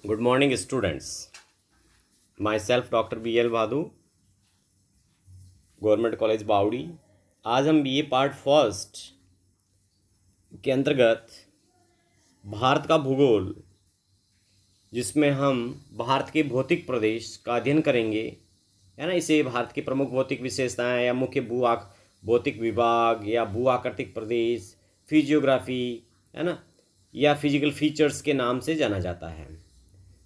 Good morning students. My self doctor BL Bhadu, government college बावड़ी। आज हम BA part first के अंतर्गत भारत का भूगोल, जिसमें हम भारत के भौतिक प्रदेश का अध्ययन करेंगे, है ना। इसे भारत की प्रमुख भौतिक विशेषताएं या मुख्य भौतिक विभाग या भू आकृतिक प्रदेश, फिजियोग्राफी, है ना, या फिजिकल फीचर्स के नाम से जाना जाता है।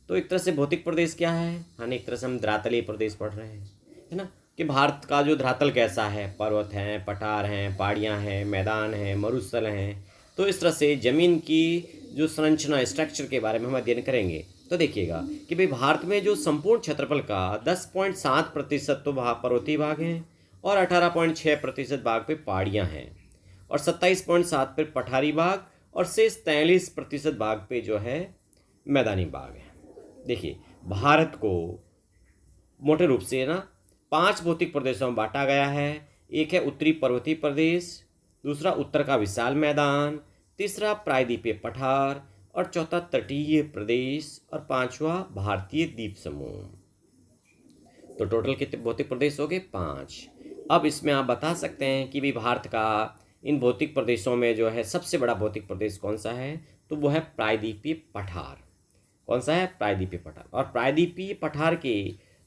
तो एक तरह से भौतिक प्रदेश क्या है, हाँ, एक तरह से हम धरातलीय प्रदेश पढ़ रहे हैं, है ना, कि भारत का जो धरातल कैसा है, पर्वत हैं, पठार हैं, पहाड़ियाँ हैं, मैदान हैं, मरुस्थल हैं। तो इस तरह से ज़मीन की जो संरचना, स्ट्रक्चर के बारे में हम अध्ययन करेंगे। तो देखिएगा कि भाई भारत में जो संपूर्ण क्षेत्रफल का 10.7% तो पर्वतीय भाग हैं और 18.6% भाग पे पहाड़ियाँ हैं और 27.7 पे पठारी भाग और शेष 43% भाग पे जो है मैदानी भाग है। देखिए, भारत को मोटे रूप से ना 5 भौतिक प्रदेशों में बांटा गया है। एक है उत्तरी पर्वतीय प्रदेश, दूसरा उत्तर का विशाल मैदान, तीसरा प्रायद्वीपीय पठार और चौथा तटीय प्रदेश और पांचवा भारतीय द्वीप समूह। तो टोटल कितने भौतिक प्रदेश हो गए? 5। अब इसमें आप बता सकते हैं कि भी भारत का इन भौतिक प्रदेशों में जो है सबसे बड़ा भौतिक प्रदेश कौन सा है? तो वो है प्रायद्वीपीय पठार। कौन सा है? प्रायद्वीपीय पठार। और प्रायद्वीपीय पठार के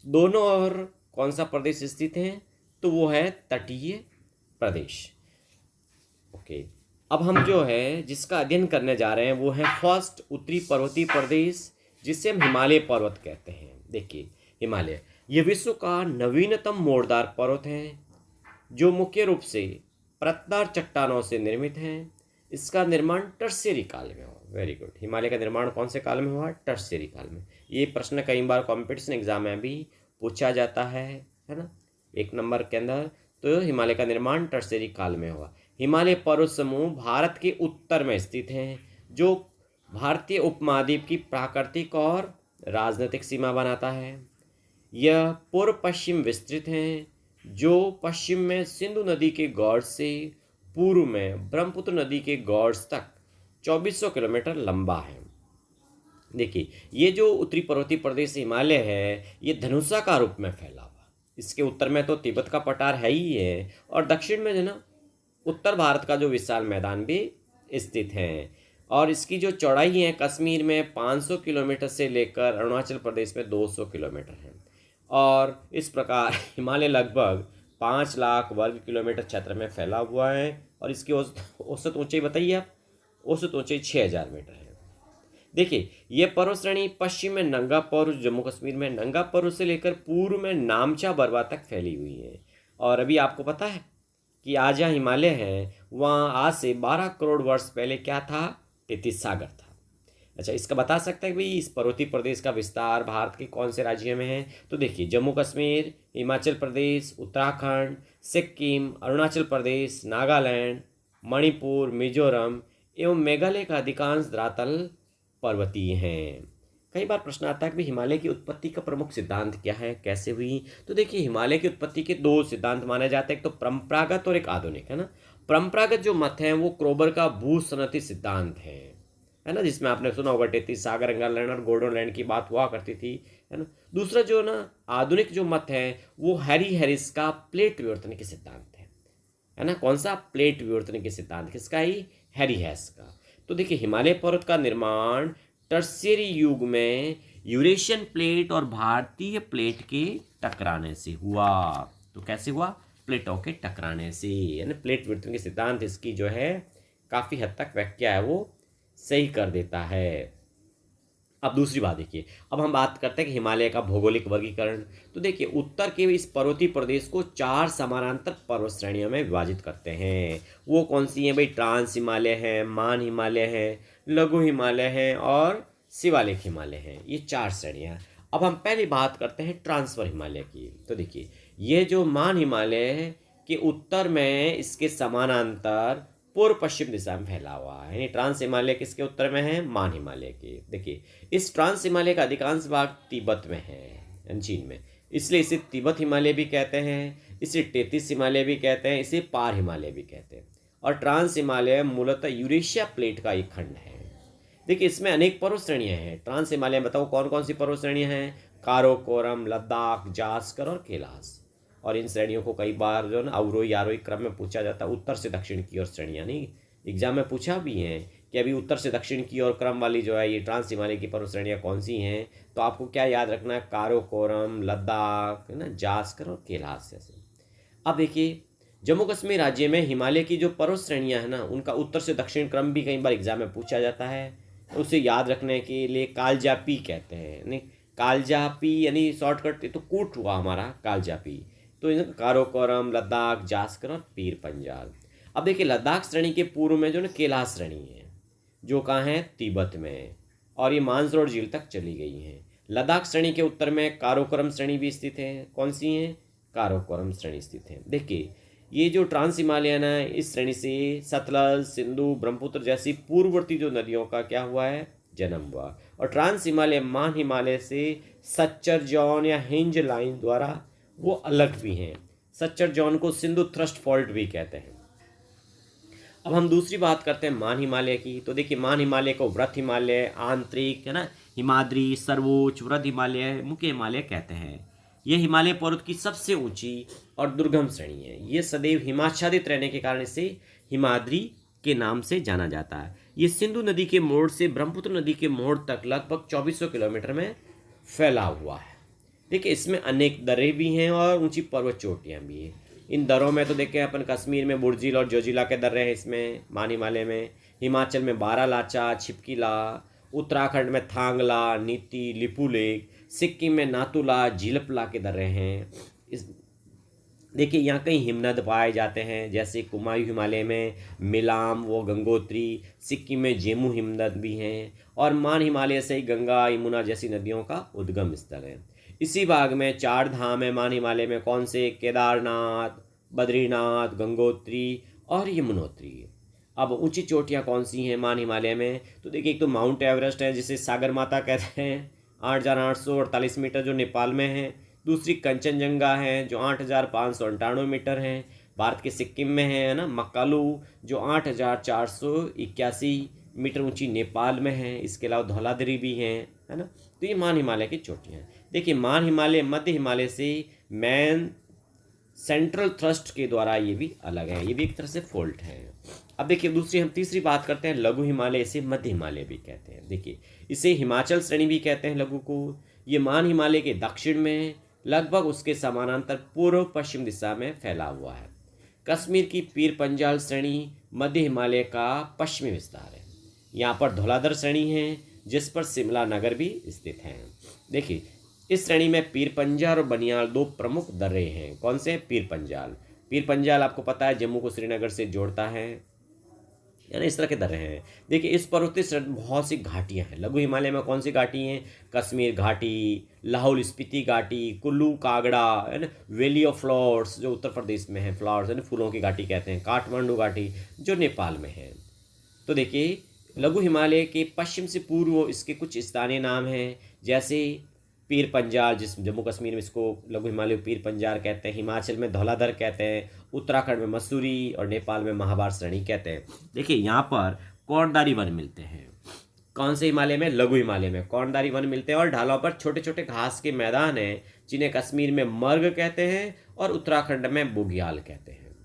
दोनों ओर कौन सा प्रदेश स्थित है? तो वो है तटीय प्रदेश। ओके, अब हम जो है जिसका अध्ययन करने जा रहे हैं वो है फर्स्ट उत्तरी पर्वतीय प्रदेश, जिसे हम हिमालय पर्वत कहते हैं। देखिए, हिमालय ये विश्व का नवीनतम मोड़दार पर्वत है जो मुख्य रूप से परतदार चट्टानों से निर्मित है। इसका निर्माण टर्शियरी काल में हुआ। Very good. हिमालय का निर्माण कौन से काल में हुआ? टर्शियरी काल में। ये प्रश्न कई बार कॉम्पिटिशन एग्जाम में भी पूछा जाता है ना, 1 नंबर के अंदर। तो हिमालय का निर्माण टर्शियरी काल में हुआ। हिमालय पर्वत समूह भारत के उत्तर में स्थित हैं, जो भारतीय उपमहाद्वीप की प्राकृतिक और राजनीतिक सीमा बनाता है। यह पूर्व पश्चिम विस्तृत हैं, जो पश्चिम में सिंधु नदी के गॉर्ज से पूर्व में ब्रह्मपुत्र नदी के गॉर्ज तक 2400 किलोमीटर लंबा है। देखिए, ये जो उत्तरी पर्वतीय प्रदेश हिमालय है, ये धनुषाकार रूप में फैला हुआ। इसके उत्तर में तो तिब्बत का पठार है ही है और दक्षिण में जो ना उत्तर भारत का जो विशाल मैदान भी स्थित है। और इसकी जो चौड़ाई है कश्मीर में 500 किलोमीटर से लेकर अरुणाचल प्रदेश में 200 किलोमीटर है। और इस प्रकार हिमालय लगभग 5 लाख वर्ग किलोमीटर क्षेत्र में फैला हुआ है और इसकी औसत ऊंचाई बताइए आप? औसत ऊंचाई 6000 मीटर है। देखिए, यह पर्वत श्रेणी पश्चिम में नंगा पर्वत, जम्मू कश्मीर में नंगा पर्वत से लेकर पूर्व में नामचा बरवा तक फैली हुई है। और अभी आपको पता है कि आज जहाँ हिमालय है वहाँ आज से 12 करोड़ वर्ष पहले क्या था? टेथिस सागर था। अच्छा, इसका बता सकते हैं कि भाई इस पर्वतीय प्रदेश का विस्तार भारत के कौन से राज्यों में है? तो देखिए, जम्मू कश्मीर, हिमाचल प्रदेश, उत्तराखंड, सिक्किम, अरुणाचल प्रदेश, नागालैंड, मणिपुर, मिजोरम एवं मेघालय का अधिकांश धरातल पर्वतीय हैं। कई बार प्रश्न आता है कि हिमालय की उत्पत्ति का प्रमुख सिद्धांत क्या है, कैसे हुई? तो देखिए, हिमालय की उत्पत्ति के 2 सिद्धांत माने जाते हैं, एक तो परंपरागत और एक आधुनिक, है ना। परंपरागत जो मत है वो क्रोबर का भूसंरचित सिद्धांत है ना, जिसमें आपने सुना होगा टेथिस सागर, एंगालैंड और गोल्डनलैंड की बात हुआ करती थी, है ना। दूसरा जो ना आधुनिक जो मत है वो हैरी हैरिस का प्लेट विवर्तन के सिद्धांत है ना। कौन सा? प्लेट विवर्तन के सिद्धांत किसका? ही हैरी हैरिस का। तो देखिए, हिमालय पर्वत का निर्माण टर्शियरी युग में यूरेशियन प्लेट और भारतीय प्लेट के टकराने से हुआ। तो कैसे हुआ? प्लेटों के टकराने से, यानी प्लेट विवर्तन के सिद्धांत इसकी जो है काफ़ी हद तक व्याख्या है वो सही कर देता है। अब दूसरी बात देखिए, अब हम बात करते हैं कि हिमालय का भौगोलिक वर्गीकरण। तो देखिए, उत्तर के इस पर्वतीय प्रदेश को 4 समानांतर पर्वत श्रेणियों में विभाजित करते हैं। वो कौन सी हैं भाई? ट्रांस हिमालय है, मान हिमालय है, लघु हिमालय है और शिवालिक हिमालय है। ये 4 श्रेणियाँ। अब हम पहले बात करते हैं ट्रांसफर हिमालय की। तो देखिए, ये जो मान हिमालय के उत्तर में इसके समानांतर पूर्व पश्चिम दिशा में फैला हुआ है, यानी ट्रांस हिमालय किसके उत्तर में है? मान हिमालय के। देखिए, इस ट्रांस हिमालय का अधिकांश भाग तिब्बत में है, चीन में, इसलिए इसे तिब्बत हिमालय भी कहते हैं, इसे टेथिस हिमालय भी कहते हैं, इसे पार हिमालय भी कहते हैं। और ट्रांस हिमालय मूलतः यूरेशिया प्लेट का एक खंड है। देखिए इसमें अनेक पर्वत श्रेणियाँ हैं। ट्रांस हिमालय, बताओ कौन कौन सी पर्वत श्रेणियाँ हैं? काराकोरम, लद्दाख, जास्कर और कैलाश। और इन श्रेणियों को कई बार जो है ना अवरोही आरोही क्रम में पूछा जाता है, उत्तर से दक्षिण की ओर श्रेणियाँ। नहीं, एग्जाम में पूछा भी है कि अभी उत्तर से दक्षिण की ओर क्रम वाली जो है ये ट्रांस हिमालय की पर्वत श्रेणियाँ कौन सी हैं? तो आपको क्या याद रखना है? काराकोरम, लद्दाख, है ना, जास्कर और कैलाश जैसे। अब देखिए जम्मू कश्मीर राज्य में हिमालय की जो पर्वत श्रेणियाँ हैं ना, उनका उत्तर से दक्षिण क्रम भी कई बार एग्जाम में पूछा जाता है। तो उसे याद रखने के लिए कालजापी कहते हैं। नहीं, कालजापी यानी शॉर्टकट, तो कूट हुआ हमारा कालजापी। तो काराकोरम, लद्दाख, जास्कर और पीर पंजाल। अब देखिए लद्दाख श्रेणी के पूर्व में जो ना कैलाश श्रेणी है, जो कहाँ है? तिब्बत में, और ये मानसरोवर झील तक चली गई हैं। लद्दाख श्रेणी के उत्तर में काराकोरम श्रेणी भी स्थित है। कौन सी है? काराकोरम श्रेणी स्थित है। देखिए ये जो ट्रांस हिमालयन है, इस श्रेणी से सतलज, सिंधु, ब्रह्मपुत्र जैसी पूर्ववर्ती जो नदियों का क्या हुआ है? जन्म हुआ। और ट्रांस हिमालय मान हिमालय से सच्चर जॉन या हिंज लाइन द्वारा वो अलग भी हैं। सच्चर जॉन को सिंधु थ्रस्ट फॉल्ट भी कहते हैं। अब हम दूसरी बात करते हैं मान हिमालय की। तो देखिए मान हिमालय को व्रत हिमालय, आंतरिक, है ना, हिमाद्री, सर्वोच्च, वृद्ध हिमालय, मुख्य हिमालय कहते हैं। यह हिमालय पर्वत की सबसे ऊंची और दुर्गम श्रेणी है। ये सदैव हिमाच्छादित रहने के कारण इसे हिमाद्री के नाम से जाना जाता है। ये सिंधु नदी के मोड़ से ब्रह्मपुत्र नदी के मोड़ तक लगभग 2400 किलोमीटर में फैला हुआ है। देखिए इसमें अनेक दर्रे भी हैं और ऊंची पर्वत चोटियाँ भी हैं। इन दर्रों में तो देखें अपन कश्मीर में बुर्जिल और जोजिला के दर्रे हैं इसमें मान हिमालय में। हिमाचल में बारालाचा, छिपकिला, उत्तराखंड में थांगला, नीति, लिपुलेख, सिक्किम में नाथुला, झीलपला के दर्रे हैं। इस देखिए यहाँ कई हिमनद पाए जाते हैं, जैसे कुमायूं हिमालय में मिलाम व गंगोत्री, सिक्किम में जेमू हिमनद भी हैं, और मान हिमालय से ही गंगा, यमुना जैसी नदियों का उद्गम स्थल है। इसी भाग में 4 धाम है मान हिमालय में। कौन से? केदारनाथ, बद्रीनाथ, गंगोत्री और यमुनोत्री। अब ऊंची चोटियाँ कौन सी हैं मान हिमालय में? तो देखिए एक तो माउंट एवरेस्ट है जिसे सागर माता कहते हैं, 8,848 मीटर, जो नेपाल में है। दूसरी कंचनजंगा है जो 8,598 मीटर है, भारत के सिक्किम में है ना। मकालू जो 8,481 मीटर ऊंची नेपाल में है। इसके अलावा धौलाधारी भी हैं, है ना। तो ये मान हिमालय की चोटियाँ हैं। देखिए मान हिमालय मध्य हिमालय से मैन सेंट्रल थ्रस्ट के द्वारा ये भी अलग है, ये भी एक तरह से फोल्ट है। अब देखिए हम तीसरी बात करते हैं लघु हिमालय, इसे मध्य हिमालय भी कहते हैं। देखिए इसे हिमाचल श्रेणी भी कहते हैं लघु को। ये मान हिमालय के दक्षिण में लगभग उसके समानांतर पूर्व पश्चिम दिशा में फैला हुआ है। कश्मीर की पीर पंजाल श्रेणी मध्य हिमालय का पश्चिमी विस्तार है। यहाँ पर धौलाधर श्रेणी है जिस पर शिमला नगर भी स्थित है। देखिए इस श्रेणी में पीर पंजाल और बनियाल 2 प्रमुख दर्रे हैं। कौन से? पीर पंजाल आपको पता है जम्मू को श्रीनगर से जोड़ता है, यानी इस तरह के दर्रे हैं। देखिए इस पर्वतीय श्रेणी में बहुत सी घाटियां हैं। लघु हिमालय में कौन सी घाटी हैं? कश्मीर घाटी, लाहौल स्पीति घाटी, कुल्लू कागड़ा, है ना, वैली ऑफ फ्लावर्स जो उत्तर प्रदेश में है, फ्लावर्स है ना, फूलों की घाटी कहते हैं, काठमांडू घाटी जो नेपाल में है। तो देखिए लघु हिमालय के पश्चिम से पूर्व इसके कुछ स्थानीय नाम हैं, जैसे पीर पंजाल, जिस जम्मू कश्मीर में इसको लघु हिमालय पीर पंजाल कहते हैं, हिमाचल में धौलाधर कहते हैं, उत्तराखंड में मसूरी और नेपाल में महाभारत श्रेणी कहते हैं। देखिए यहाँ पर कौंडदारी वन मिलते हैं। कौन से हिमालय में? लघु हिमालय में कौंडदारी वन मिलते हैं, और ढालों पर छोटे छोटे घास के मैदान हैं जिन्हें कश्मीर में मर्ग कहते हैं और उत्तराखंड में बुग्याल कहते हैं।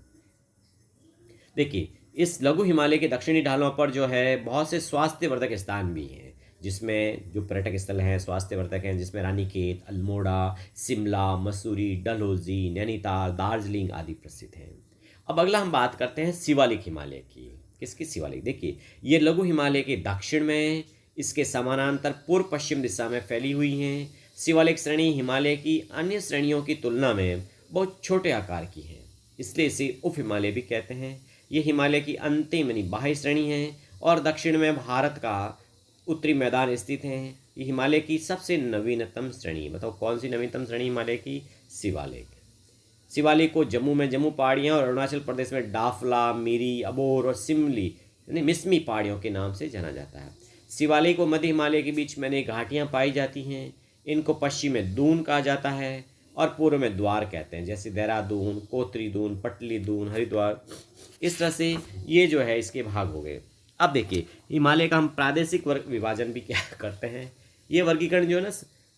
देखिए इस लघु हिमालय के दक्षिणी ढालों पर जो है बहुत से स्वास्थ्यवर्धक स्थान भी हैं, जिसमें जो पर्यटक स्थल हैं स्वास्थ्यवर्धक हैं, जिसमें रानीखेत, अल्मोड़ा, शिमला, मसूरी, डलहौजी, नैनीताल, दार्जिलिंग आदि प्रसिद्ध हैं। अब अगला हम बात करते हैं शिवालिक हिमालय की। किसकी? शिवालिक। देखिए ये लघु हिमालय के दक्षिण में इसके समानांतर पूर्व पश्चिम दिशा में फैली हुई हैं। शिवालिक श्रेणी हिमालय की अन्य श्रेणियों की तुलना में बहुत छोटे आकार की है, इसलिए इसे उप हिमालय भी कहते हैं। ये हिमालय की अंतिम यानी बाह्य श्रेणी है और दक्षिण में भारत का उत्तरी मैदान स्थित है। ये हिमालय की सबसे नवीनतम श्रेणी है। बताओ कौन सी नवीनतम श्रेणी हिमालय की? शिवालिक। शिवालिक को जम्मू में जम्मू पहाड़ियाँ और अरुणाचल प्रदेश में डाफला, मिरी, अबोर और सिमली यानी मिसमी पहाड़ियों के नाम से जाना जाता है। शिवालिक व मध्य हिमालय के बीच में अनेक घाटियाँ पाई जाती हैं। इनको पश्चिम में दून कहा जाता है और पूर्व में द्वार कहते हैं, जैसे देहरादून, कोतरी दून, पटली दून, हरिद्वार। इस तरह से ये जो है इसके भाग हो गए। अब देखिए, हिमालय का हम प्रादेशिक वर्ग विभाजन भी क्या करते हैं। ये वर्गीकरण जो है ना,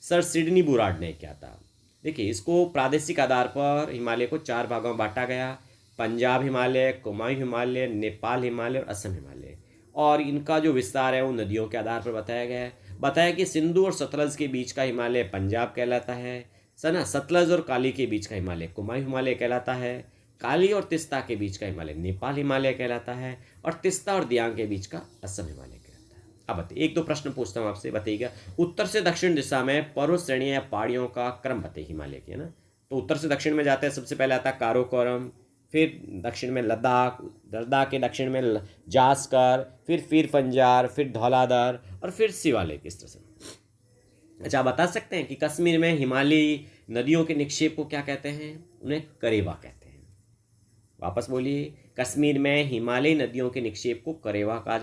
सर सिडनी बुराड ने किया था। देखिए, इसको प्रादेशिक आधार पर हिमालय को 4 भागों में बांटा गया। पंजाब हिमालय, कुमाऊं हिमालय, नेपाल हिमालय और असम हिमालय। और इनका जो विस्तार है वो नदियों के आधार पर बताया गया है। बताया कि सिंधु और सतलज के बीच का हिमालय पंजाब कहलाता है। सना सतलज और काली के बीच का हिमालय कुमाऊं हिमालय कहलाता है। काली और तिस्ता के बीच का हिमालय नेपाल हिमालय कहलाता है। और तिस्ता और दियांग के बीच का असम हिमालय कहलाता है। अब बताइए, एक दो प्रश्न पूछता हूँ आपसे, बताइएगा। उत्तर से दक्षिण दिशा में पर्वत श्रेणियाँ या पहाड़ियों का क्रम बताइए हिमालय के, है ना। तो उत्तर से दक्षिण में जाते हैं, सबसे पहले आता है काराकोरम, फिर दक्षिण में लद्दाख, लद्दाख के दक्षिण में जास्कर, फिर पंजार, फिर धौलाधर और फिर शिवालिक, इस तरह से। अच्छा, आप बता सकते हैं कि कश्मीर में हिमालयी नदियों के निक्षेप को क्या कहते हैं? उन्हें करेवा कहते हैं। वापस बोलिए, कश्मीर में हिमालयी नदियों के निक्षेप को करेवा कहा जाता है।